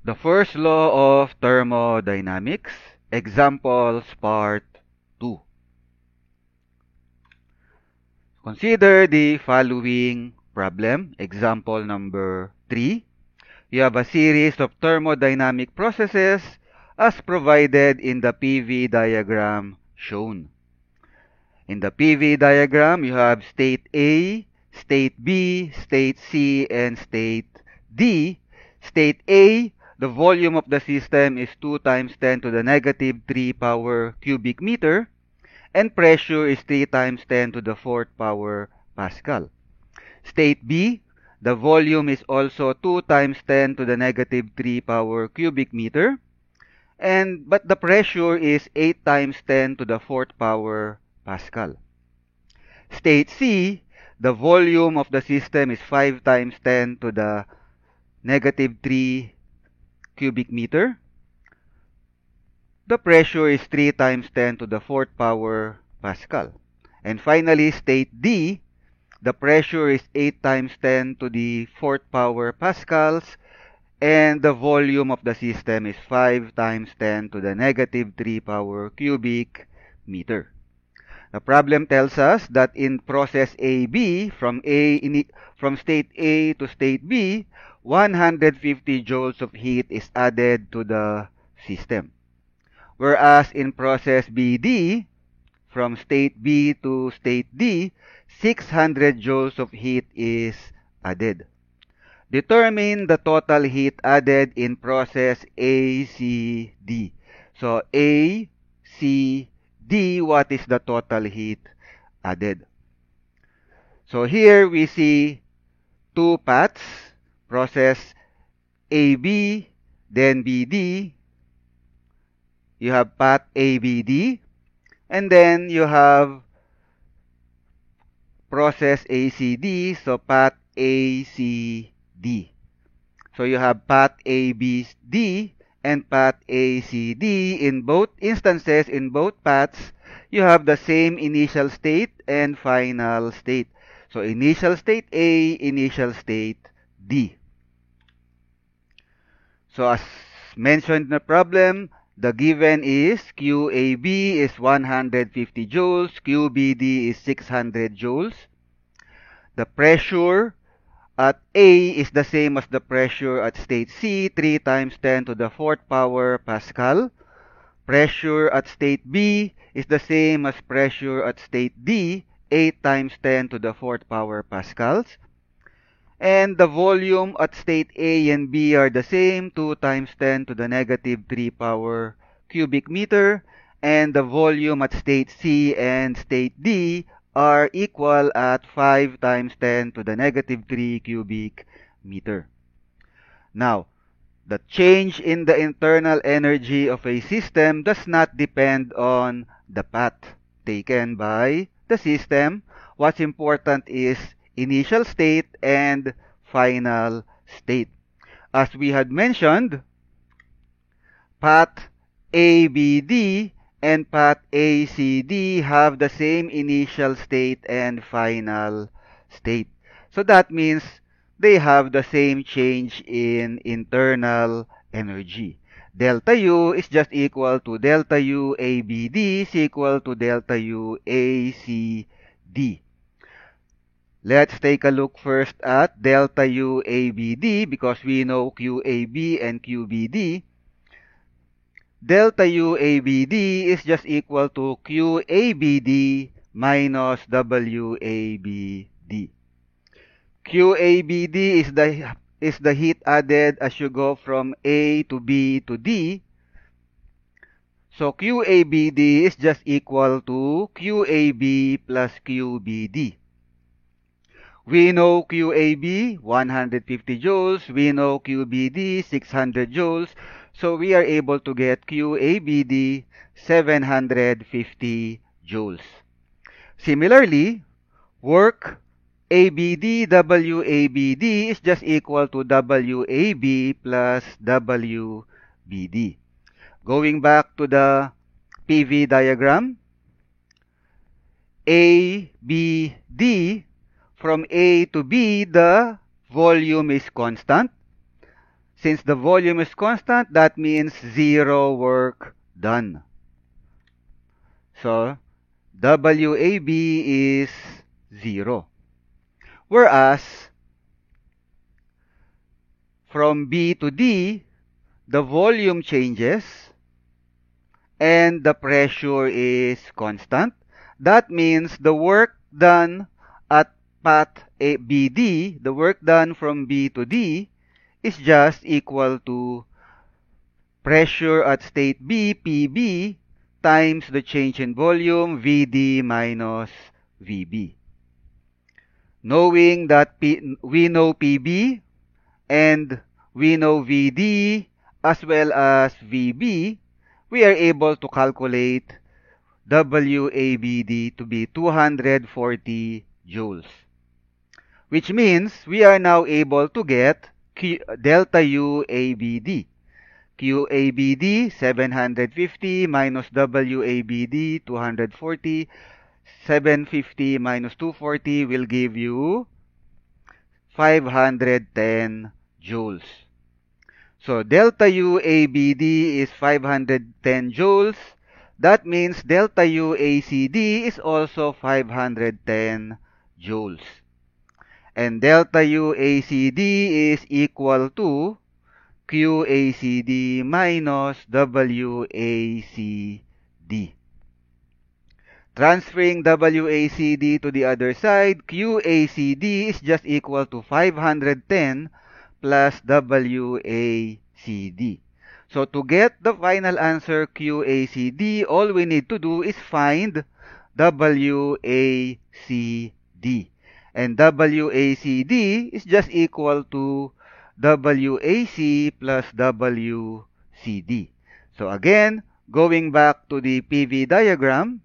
The first law of thermodynamics, examples part 2. Consider the following problem, example number 3. You have a series of thermodynamic processes as provided in the PV diagram shown. In the PV diagram, you have state A, state B, state C, and state D. State A, the volume of the system is 2 times 10 to the negative 3 power cubic meter, and pressure is 3 times 10 to the 4th power Pascal. State B, the volume is also 2 times 10 to the negative 3 power cubic meter, but the pressure is 8 times 10 to the 4th power Pascal. State C, the volume of the system is 5 times 10 to the negative 3 cubic meter. The pressure is 3 times 10 to the 4th power Pascal. And finally, state D, the pressure is 8 times 10 to the 4th power Pascals, and the volume of the system is 5 times 10 to the negative 3 power cubic meter. The problem tells us that in process AB, from state A to state B, 150 joules of heat is added to the system. Whereas in process BD, from state B to state D, 600 joules of heat is added. Determine the total heat added in process ACD. So ACD, what is the total heat added? So here we see two paths, process AB, then BD. You have path ABD, and then you have process ACD, so path ACD. So you have path ABD and path ACD. In both instances, in both paths, you have the same initial state and final state. So initial state A, initial state D. So as mentioned in the problem, the given is QAB is 150 joules, QBD is 600 joules. The pressure at A is the same as the pressure at state C, 3 times 10 to the 4th power Pascal. Pressure at state B is the same as pressure at state D, 8 times 10 to the 4th power Pascals. And the volume at state A and B are the same, 2 times 10 to the negative 3 power cubic meter. And the volume at state C and state D are equal at 5 times 10 to the negative 3 cubic meter. Now, the change in the internal energy of a system does not depend on the path taken by the system. What's important is initial state and final state. As we had mentioned, path ABD and path ACD have the same initial state and final state. So that means they have the same change in internal energy. Delta U is just equal to delta U ABD is equal to delta U ACD. Let's take a look first at delta U ABD because we know QAB and QBD. Delta U ABD is just equal to QABD minus WABD. QABD is the heat added as you go from A to B to D. So QABD is just equal to QAB plus QBD. We know QAB 150 joules, we know QBD 600 joules, so we are able to get QABD 750 joules. Similarly, work ABD WABD is just equal to WAB plus WBD. Going back to the PV diagram, ABD, from A to B, the volume is constant. Since the volume is constant, that means zero work done. So, WAB is 0. Whereas, from B to D, the volume changes and the pressure is constant. That means the work done at path BD, the work done from B to D, is just equal to pressure at state B, PB, times the change in volume, VD minus VB. Knowing that we know PB and we know VD as well as VB, we are able to calculate WABD to be 240 joules, which means we are now able to get delta UABD. QABD 750 minus WABD 240. 750 minus 240 will give you 510 joules. So delta UABD is 510 joules. That means delta UACD is also 510 joules. And delta UACD is equal to QACD minus WACD. Transferring WACD to the other side, QACD is just equal to 510 plus WACD. So to get the final answer QACD, all we need to do is find WACD. And WACD is just equal to WAC plus WCD. So again, going back to the PV diagram,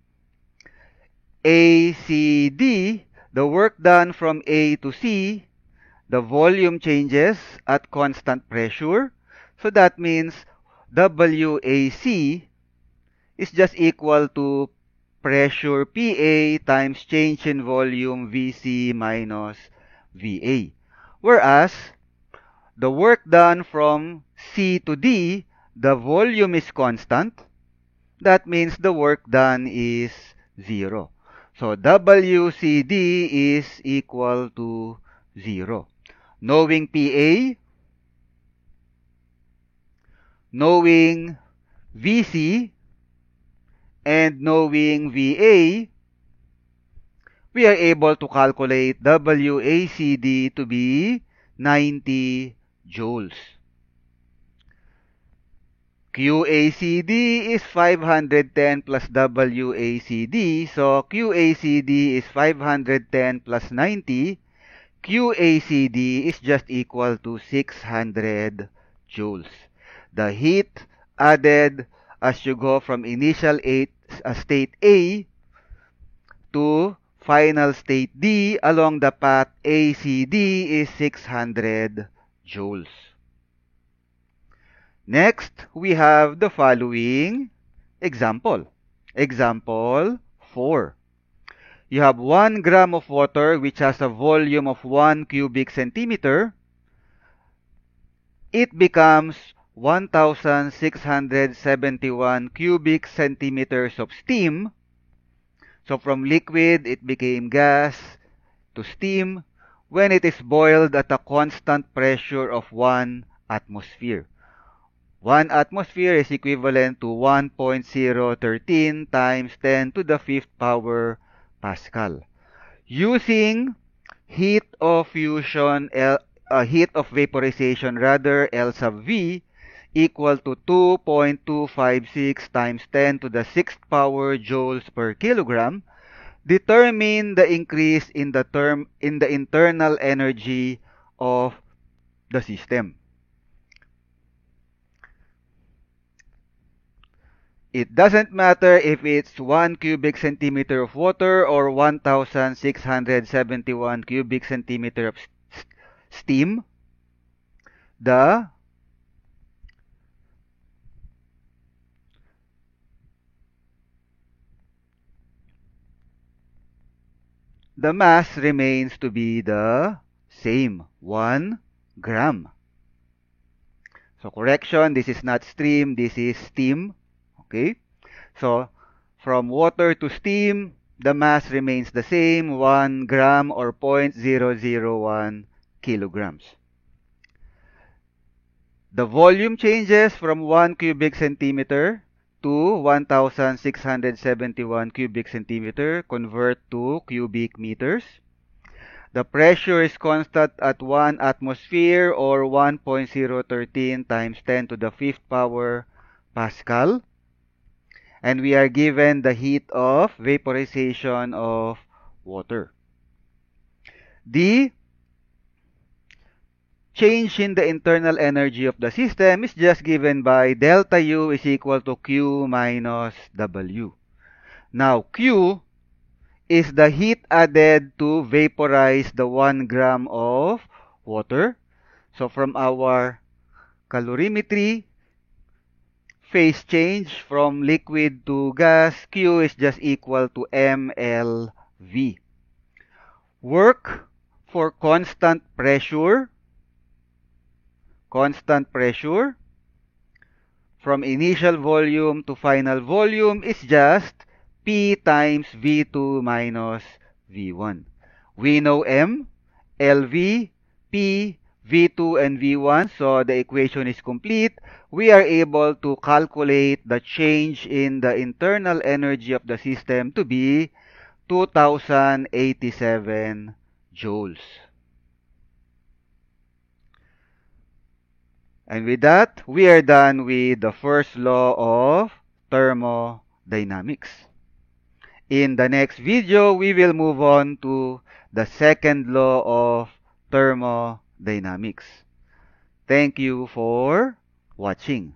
ACD, the work done from A to C, the volume changes at constant pressure. So that means WAC is just equal to pressure PA times change in volume VC minus VA. Whereas, the work done from C to D, the volume is constant. That means the work done is 0. So WCD is equal to 0. Knowing PA, knowing VC, and knowing VA, we are able to calculate WACD to be 90 joules. QACD is 510 plus WACD. So QACD is 510 plus 90. QACD is just equal to 600 joules. The heat added as you go from initial state A to final state D along the path ACD is 600 joules. Next, we have the following example. Example 4. You have 1 gram of water which has a volume of 1 cubic centimeter. It becomes 1,671 cubic centimeters of steam. So from liquid, it became gas to steam when it is boiled at a constant pressure of 1 atmosphere. 1 atmosphere is equivalent to 1.013 times 10 to the 5th power Pascal. Using heat of fusion, heat of vaporization rather, L sub V equal to 2.256 times 10 to the 6th power joules per kilogram, determine the increase in the internal energy of the system. It doesn't matter if it's 1 cubic centimeter of water or 1,671 cubic centimeter of steam. The mass remains to be the same, 1 gram. So correction, this is not stream, this is steam. Okay? So from water to steam, the mass remains the same, 1 gram or 0.001 kilograms. The volume changes from 1 cubic centimeter to 1,671 cubic centimeter, convert to cubic meters. The pressure is constant at 1 atmosphere or 1.013 times 10 to the 5th power Pascal. And we are given the heat of vaporization of water. The change in the internal energy of the system is just given by delta U is equal to Q minus W. Now, Q is the heat added to vaporize the 1 gram of water. So from our calorimetry, phase change from liquid to gas, Q is just equal to mLV. Work for constant pressure from initial volume to final volume is just P times V2 minus V1. We know M, LV, P, V2, and V1, so the equation is complete. We are able to calculate the change in the internal energy of the system to be 2087 joules. And with that, we are done with the first law of thermodynamics. In the next video, we will move on to the second law of thermodynamics. Thank you for watching.